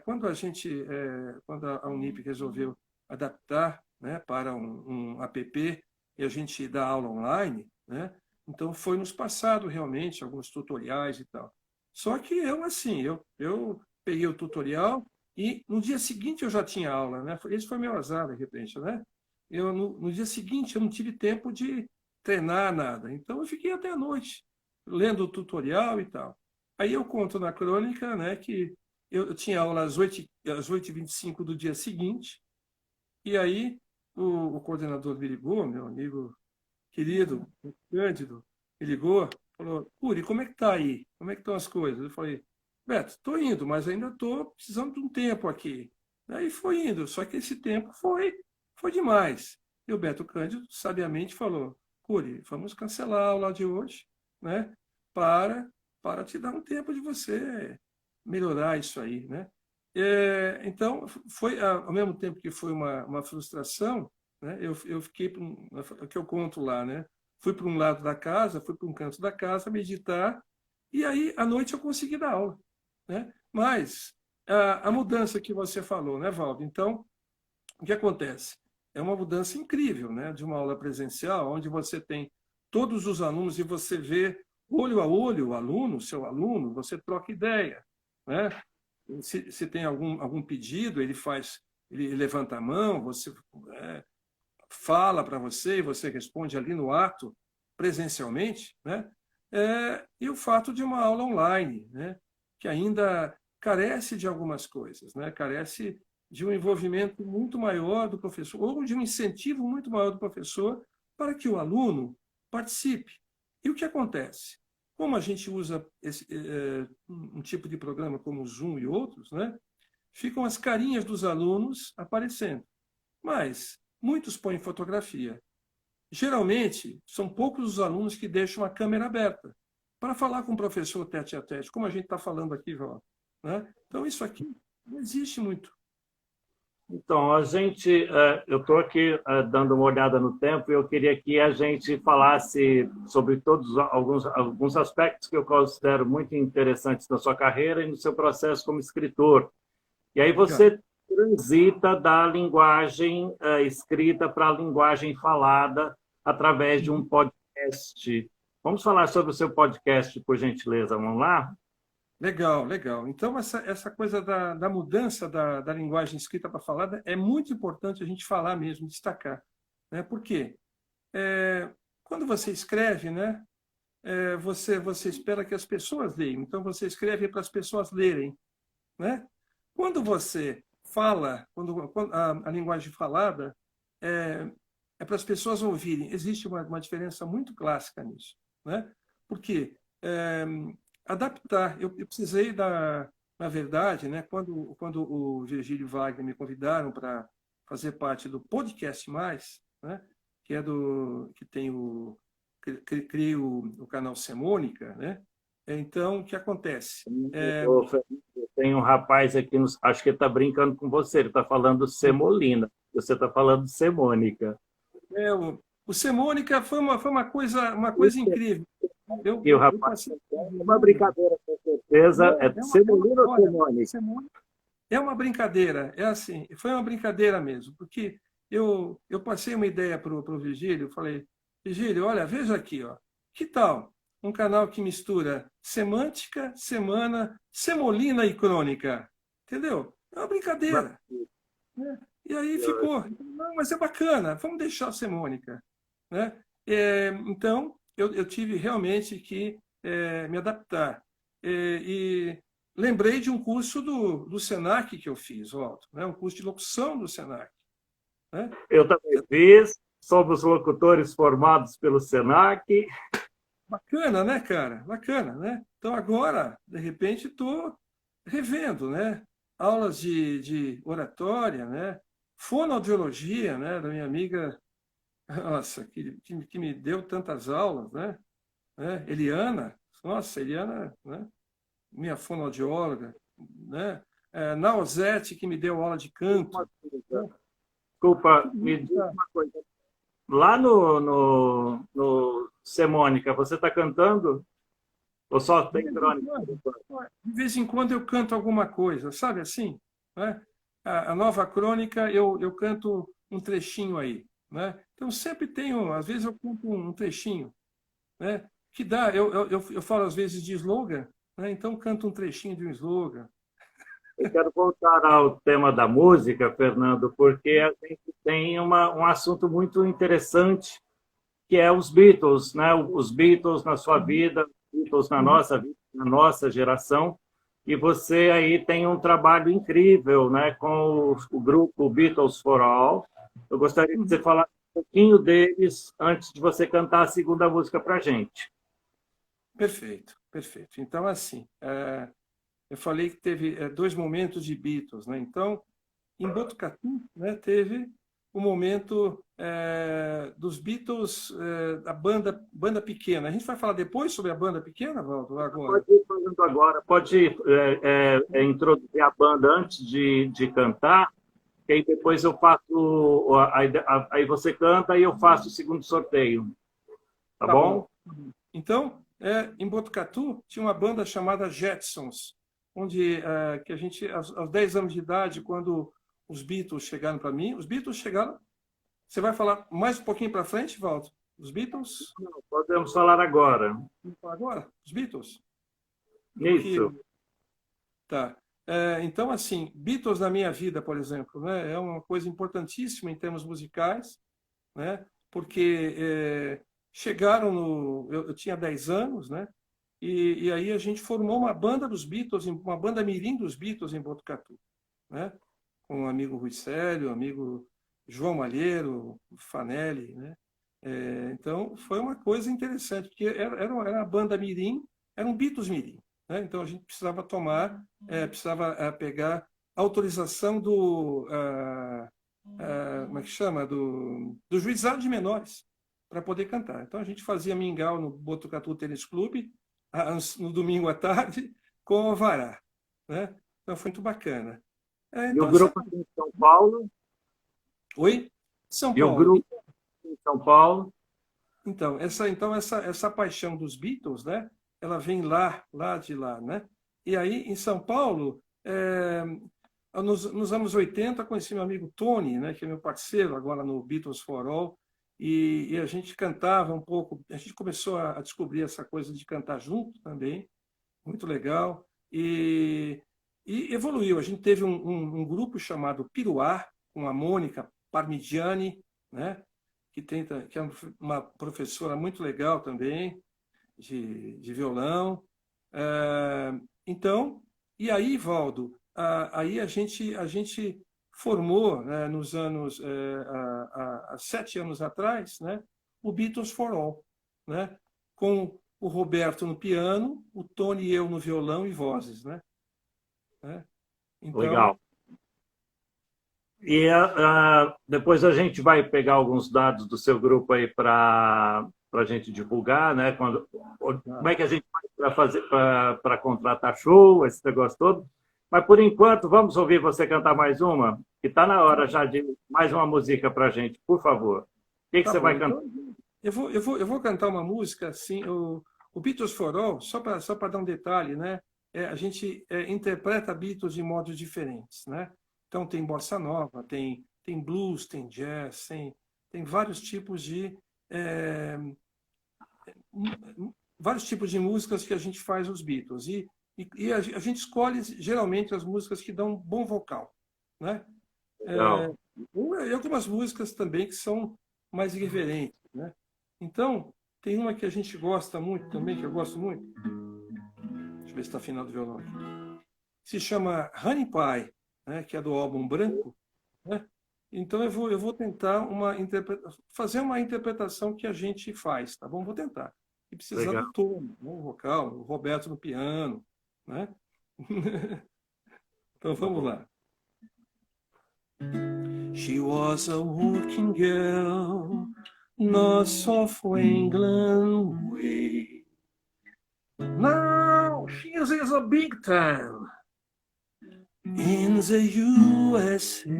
quando a Unip resolveu adaptar, né, para um app e a gente dá aula online, né? Então, foi nos passado realmente alguns tutoriais e tal. Só que assim, eu peguei o tutorial e no dia seguinte eu já tinha aula, né? Esse foi meu azar, de repente, né? No dia seguinte eu não tive tempo de treinar nada. Então eu fiquei até a noite lendo o tutorial e tal. Aí eu conto na crônica, né, que eu tinha aula às 8h25 do dia seguinte, e aí o coordenador me ligou, meu amigo querido, Cândido, me ligou, falou, Curi, como é que tá aí? Como é que estão as coisas? Eu falei, Beto, estou indo, mas ainda estou precisando de um tempo aqui. Aí foi indo, só que esse tempo foi demais. E o Beto Cândido sabiamente falou, Cury, vamos cancelar a aula de hoje, né? Para, para te dar um tempo de você melhorar isso aí, né? Então, foi ao mesmo tempo que foi uma frustração, né? Eu fiquei, o que eu conto lá, né? Fui para um lado da casa, fui para um canto da casa meditar, e aí, à noite, eu consegui dar aula, né? Mas a mudança que você falou, né, Valdo? Então, o que acontece? É uma mudança incrível, né? De uma aula presencial, onde você tem todos os alunos e você vê olho a olho o aluno, seu aluno, você troca ideia, né? Se tem algum pedido, ele levanta a mão, você fala para você e você responde ali no ato, presencialmente, né? E o fato de uma aula online, né? Que ainda carece de algumas coisas, né? Carece de um envolvimento muito maior do professor, ou de um incentivo muito maior do professor para que o aluno participe. E o que acontece? Como a gente usa um tipo de programa como o Zoom e outros, né? Ficam as carinhas dos alunos aparecendo. Mas muitos põem fotografia. Geralmente, são poucos os alunos que deixam a câmera aberta para falar com o professor tete a tete, como a gente está falando aqui, João, né? Então, isso aqui não existe muito. Então, eu estou aqui dando uma olhada no tempo e eu queria que a gente falasse sobre alguns aspectos que eu considero muito interessantes na sua carreira e no seu processo como escritor. E aí você transita da linguagem escrita para a linguagem falada através de um podcast. Vamos falar sobre o seu podcast, por gentileza. Vamos lá? Legal, legal. Então, essa coisa da mudança da linguagem escrita para falada é muito importante a gente falar mesmo, destacar. Né? Por quê? Quando você escreve, né, você espera que as pessoas leiam. Então, você escreve para as pessoas lerem. Né? Quando você fala, quando a linguagem falada é para as pessoas ouvirem. Existe uma diferença muito clássica nisso. Né? Por quê? Adaptar. Eu precisei na verdade, né, quando o Virgílio e Wagner me convidaram para fazer parte do Podcast Mais, né, que tem criei o canal Semônica, né? Então, o que acontece? Tem um rapaz aqui, acho que ele está brincando com você, ele está falando semolina, você está falando semônica. O Semônica foi uma coisa incrível. E o rapaz, uma brincadeira, com certeza. Semolina ou semônica? É uma brincadeira, é assim, foi uma brincadeira mesmo, porque eu passei uma ideia para o Virgílio, falei, Virgílio, olha, veja aqui, ó, que tal um canal que mistura semântica, semana, semolina e crônica? Entendeu? É uma brincadeira. Né? E aí ficou, não, mas é bacana, vamos deixar a semônica. Né? Então, eu tive realmente que me adaptar. E lembrei de um curso do Senac que eu fiz, Walter, né? Um curso de locução do Senac. Né? Eu também fiz, somos locutores formados pelo Senac. Bacana, né, cara? Bacana, né? Então, agora, de repente, estou revendo, né? Aulas de oratória, né? Fonoaudiologia, né? Da minha amiga, nossa, que me deu tantas aulas, né? Eliana, nossa, Eliana, né? Minha fonoaudióloga, né? Nausete, que me deu aula de canto. Desculpa, me diz uma coisa. Lá no Semônica, você está cantando? Ou só tem crônica? De vez em quando eu canto alguma coisa, sabe assim? Né? A nova crônica, eu canto um trechinho aí. Né? Então, sempre tenho, às vezes eu canto um trechinho. Né? Que dá, eu falo às vezes de slogan, né? Então canto um trechinho de um slogan. Eu quero voltar ao tema da música, Fernando, porque a gente tem um assunto muito interessante, que é os Beatles, né? Os Beatles na sua vida, os Beatles na nossa vida, na nossa geração. E você aí tem um trabalho incrível, né? Com o grupo Beatles for All. Eu gostaria que você falasse um pouquinho deles antes de você cantar a segunda música para a gente. Perfeito, perfeito. Então, assim, eu falei que teve 2 momentos de Beatles, né? Então, em Botucatu, né, teve o momento dos Beatles, da banda pequena. A gente vai falar depois sobre a banda pequena, Valdo, agora? Pode ir falando agora, pode introduzir a banda antes de cantar, que aí depois eu faço, aí você canta e eu faço o segundo sorteio. Tá bom? Então, em Botucatu, tinha uma banda chamada Jetsons, onde que a gente, aos 10 anos de idade, quando os Beatles chegaram para mim, os Beatles chegaram... Você vai falar mais um pouquinho para frente, Valdo? Os Beatles? Não, podemos falar agora. Vamos falar agora? Os Beatles? Isso. Tá. Então, assim, Beatles na minha vida, por exemplo, né, é uma coisa importantíssima em termos musicais, né, porque chegaram no... Eu tinha 10 anos, né, e aí a gente formou uma banda dos Beatles, uma banda mirim dos Beatles em Botucatu, né, com o amigo Rui Célio, o amigo João Malheiro, Fanelli, né. Então, foi uma coisa interessante, porque era uma banda mirim, era um Beatles mirim. Né? Então, a gente precisava precisava pegar autorização do... como é que chama? Do juizado de menores, para poder cantar. Então, a gente fazia mingau no Botucatu Tênis Clube, no domingo à tarde, com o Alvará. Né? Então, foi muito bacana. Então, e o grupo aqui em São Paulo? Oi? São Paulo. E o grupo em São Paulo? Então, essa paixão dos Beatles, né? Ela vem lá de lá, né? E aí, em São Paulo, nos anos 80, conheci meu amigo Tony, né, que é meu parceiro agora no Beatles for All, e a gente cantava um pouco, a gente começou a descobrir essa coisa de cantar junto também, muito legal, e evoluiu. A gente teve um grupo chamado Piruá, com a Mônica Parmigiani, né, que é uma professora muito legal também, de violão. Então, e aí, Valdo, aí a gente formou, né, nos anos, há 7 anos atrás, né, o Beatles for All, né, com o Roberto no piano, o Tony e eu no violão e vozes. Né? Então, legal. E depois a gente vai pegar alguns dados do seu grupo aí para a gente divulgar, né? Como é que a gente vai fazer para contratar show, esse negócio todo. Mas, por enquanto, vamos ouvir você cantar mais uma, que está na hora já de mais uma música para a gente, por favor. O que você vai cantar? Então, eu vou cantar uma música, assim, o Beatles for All, só para dar um detalhe, né? A gente interpreta Beatles de modos diferentes, né? Então, tem bossa nova, tem blues, tem jazz, tem vários tipos de músicas que a gente faz os Beatles. E a gente escolhe, geralmente, as músicas que dão um bom vocal. Né? E algumas músicas também que são mais irreverentes. Né? Então, tem uma que a gente gosta muito também, que eu gosto muito. Deixa eu ver se está afinado o violão aqui. Se chama Honey Pie, né, que é do álbum Branco, né? Então eu vou tentar fazer uma interpretação que a gente faz, tá bom? Vou tentar. E precisar do tom, né, o vocal, o Roberto no piano, né? Então vamos lá. She was a working girl, north of England way. Now she is a big time in the USA,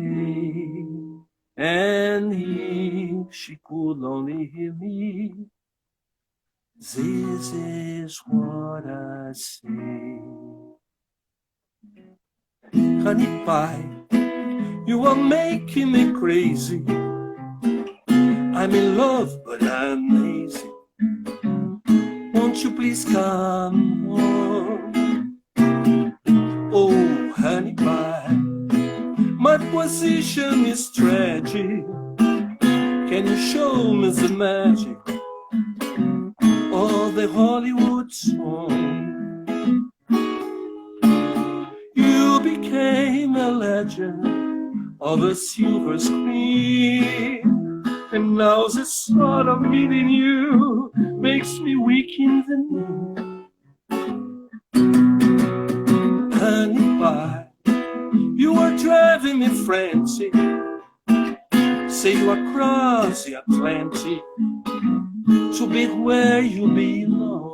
and if she could only hear me, this is what I say. Honey pie, you are making me crazy. I'm in love, but I'm lazy. Won't you please come home? Oh, honey pie, my position is tragic. Can you show me the magic of the Hollywood song? You became a legend of a silver screen, and now the thought of meeting you makes me weak in the knee. frenzy. Sail across the Atlantic to be where you belong.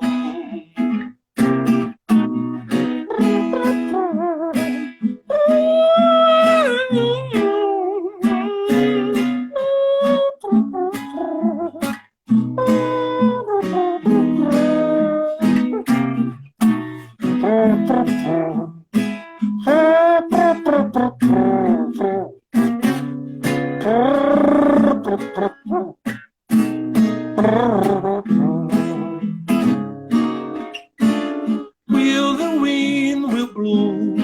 Will the wind will blow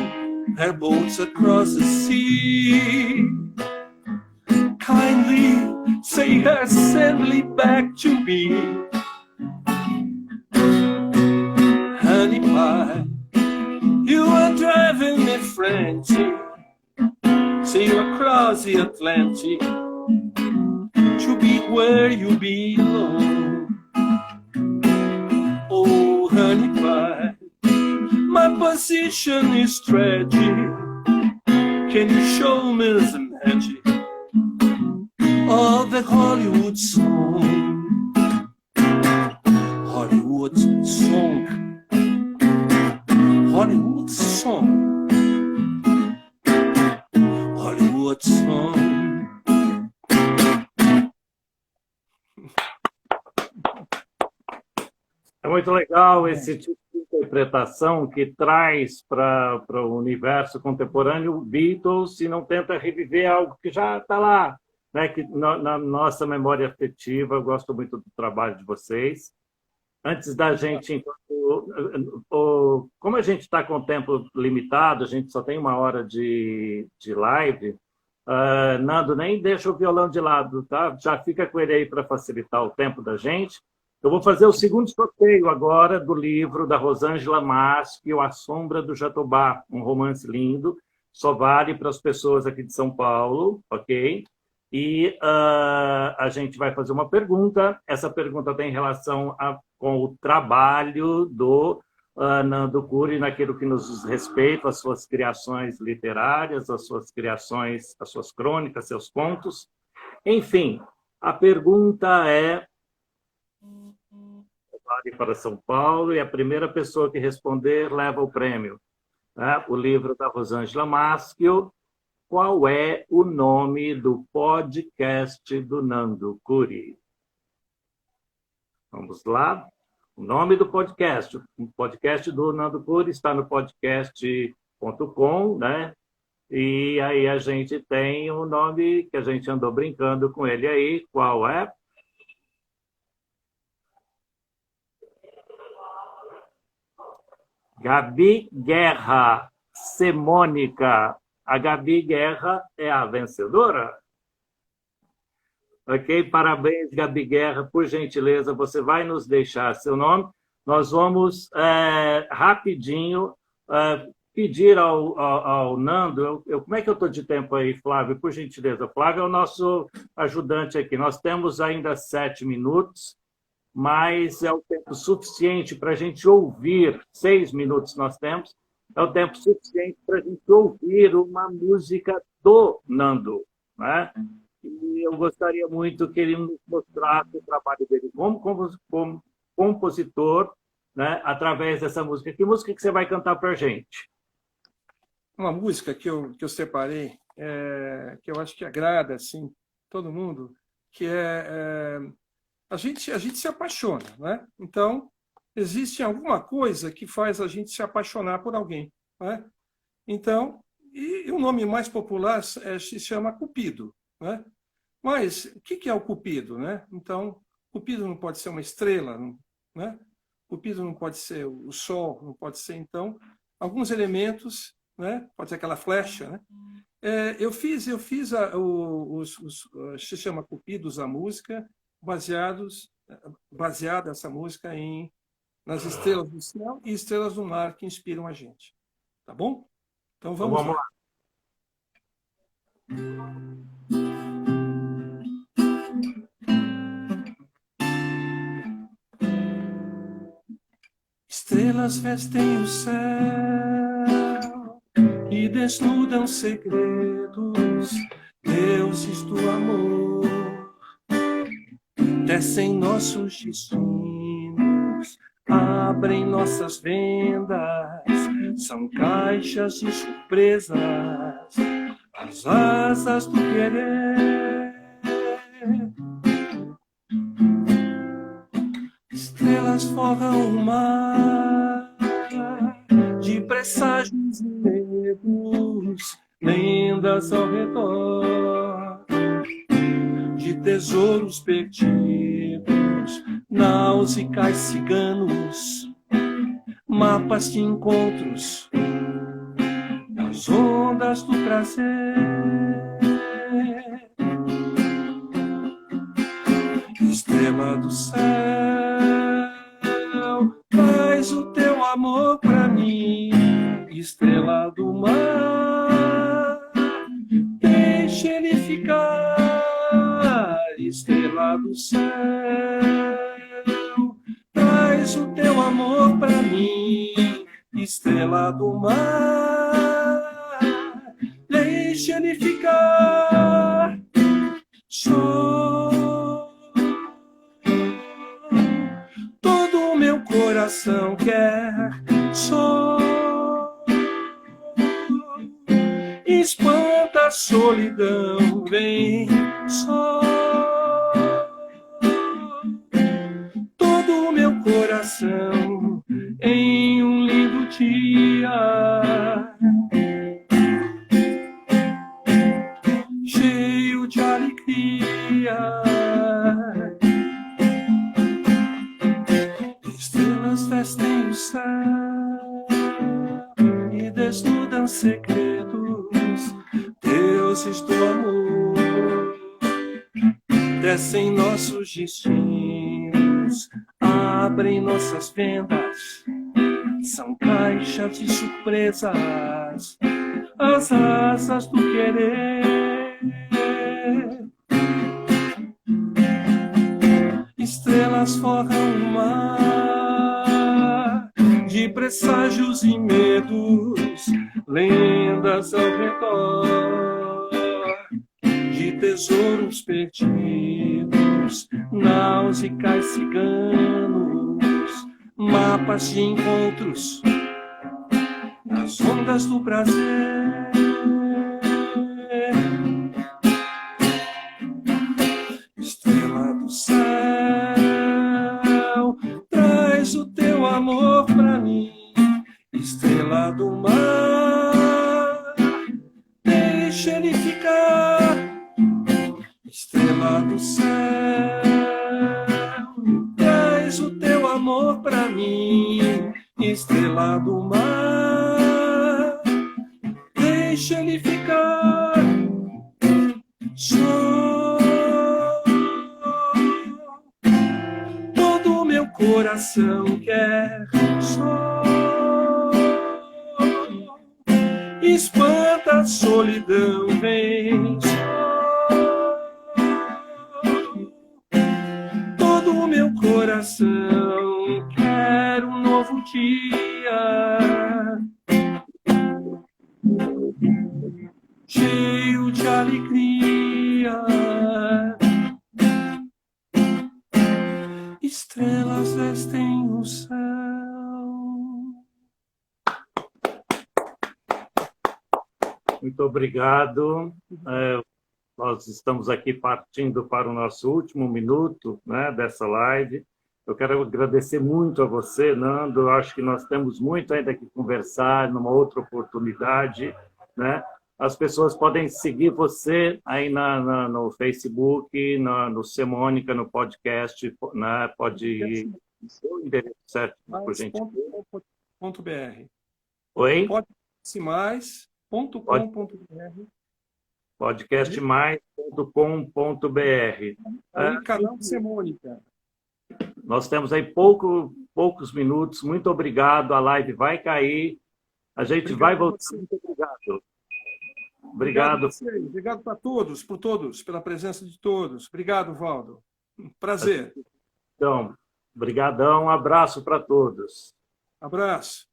her boats across the sea? Kindly say her sadly back to me. Honey pie, you are driving me frantic. Sail across the Atlantic to be where you belong. Oh, honey pie, my position is tragic. Can you show me the magic of the Hollywood song? Hollywood song. Hollywood song. Hollywood song. É muito legal esse tipo de interpretação que traz para o universo contemporâneo Beatles e não tenta reviver algo que já está lá, né? Que na nossa memória afetiva, eu gosto muito do trabalho de vocês. Antes da gente, como a gente está com o tempo limitado, a gente só tem 1 hora de live, Nando, nem deixa o violão de lado, tá? Já fica com ele aí para facilitar o tempo da gente. Eu vou fazer o segundo sorteio agora do livro da Rosângela Maschio, A Sombra do Jatobá, um romance lindo, só vale para as pessoas aqui de São Paulo, ok? E a gente vai fazer uma pergunta, essa pergunta tem relação com o trabalho do Nando Curi naquilo que nos diz respeito às suas criações literárias, às suas criações, às suas crônicas, seus contos. Enfim, a pergunta é para São Paulo, e a primeira pessoa que responder leva o prêmio. Né? O livro da Rosângela Maschio. Qual é o nome do podcast do Nando Curi? Vamos lá. O nome do podcast. O podcast do Nando Curi está no podcast.com, né? E aí a gente tem um nome que a gente andou brincando com ele aí. Qual é? Gabi Guerra, Semônica. A Gabi Guerra é a vencedora? Ok? Parabéns, Gabi Guerra. Por gentileza, você vai nos deixar seu nome. Nós vamos rapidinho pedir ao Nando... como é que eu estou de tempo aí, Flávio? Por gentileza. Flávio é o nosso ajudante aqui. Nós temos ainda 7 minutos. Mas é o tempo suficiente para a gente ouvir, 6 minutos nós temos, é o tempo suficiente para a gente ouvir uma música do Nando, né? E eu gostaria muito que ele nos mostrasse o trabalho dele como compositor, né? Através dessa música. Que música que você vai cantar para a gente? Uma música que eu separei, que eu acho que agrada assim, todo mundo, que a gente se apaixona, né? Então, existe alguma coisa que faz a gente se apaixonar por alguém, né? Então, e o nome mais popular se chama Cupido, né? Mas o que é o Cupido, né? Então, Cupido não pode ser uma estrela, né? Cupido não pode ser o sol, não pode ser, então, alguns elementos, né? Pode ser aquela flecha, né? Eu fiz se chama Cupidos, a música, baseada essa música nas estrelas do céu e estrelas do mar que inspiram a gente. Tá bom? Então vamos lá. Estrelas vestem o céu e desnudam segredos, deuses do amor, tecem nossos destinos, abrem nossas vendas, são caixas de surpresas, as asas do querer. Estrelas forram o mar de presságios e medos, lendas ao redor de tesouros perdidos, nausicais ciganos, mapas de encontros nas ondas do prazer. Estrela do céu, traz o teu amor pra mim. Estrela do mar, deixa ele ficar. Estrela do céu, traz o teu amor pra mim. Estrela do mar, deixa ele ficar. Só todo o meu coração quer. Só espanta a solidão, vem. Só todo o meu coração em um lindo dia, cheio de alegria. Estrelas vestem o céu e desnudam segredos, deuses do amor, descem nossos destinos, abrem nossas vendas, são caixas de surpresas, as asas do querer. Estrelas forram o mar de presságios e medos, lendas ao redor de tesouros perdidos, nausicais ciganos, mapas de encontros nas ondas do prazer. Estrela do céu, traz o teu amor pra mim. Estrela do mar, deixa ele ficar. Estrela do céu, traz o teu amor pra mim. Estrela do mar, deixa ele ficar. Só todo o meu coração quer. Só espanta a solidão, vem. Todo o meu coração quer um novo dia, cheio de alegria. Estrelas vestem o céu. Muito obrigado. Nós estamos aqui partindo para o nosso último minuto, né, dessa live. Eu quero agradecer muito a você, Nando. Eu acho que nós temos muito ainda que conversar numa outra oportunidade, né? As pessoas podem seguir você aí no Facebook, no Semônica, no podcast, né? Pode ir o endereço certo, por gentileza. .br. Oi? Podcastmais.com.br. Podcastmais.com.br. O canal Semônica. Nós temos aí poucos minutos. Muito obrigado. A live vai cair. A gente vai voltar. Muito obrigado. Obrigado. Obrigado para todos, por todos, pela presença de todos. Obrigado, Valdo. Prazer. Então, brigadão. Um abraço para todos. Abraço.